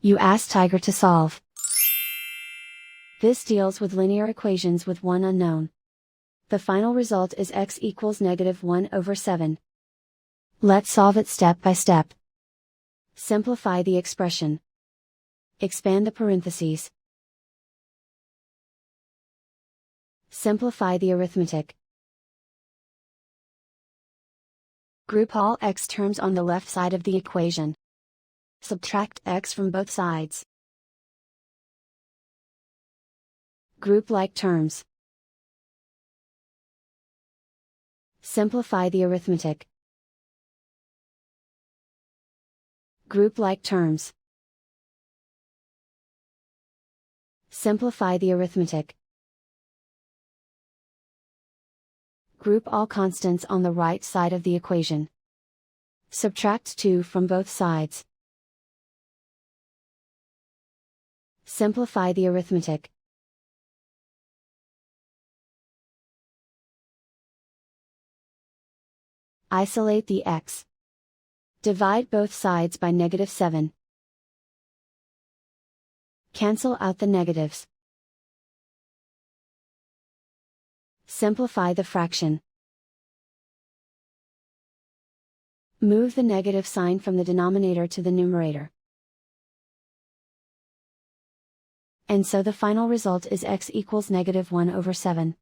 You ask Tiger to solve. This deals with linear equations with one unknown. The final result is x equals -1/7. Let's solve it step by step. Simplify the expression. Expand the parentheses. Simplify the arithmetic. Group all x terms on the left side of the equation. Subtract x from both sides. Group like terms. Simplify the arithmetic. Group like terms. Simplify the arithmetic. Group all constants on the right side of the equation. Subtract 2 from both sides. Simplify the arithmetic. Isolate the x. Divide both sides by -7. Cancel out the negatives. Simplify the fraction. Move the negative sign from the denominator to the numerator. And so the final result is x equals -1/7.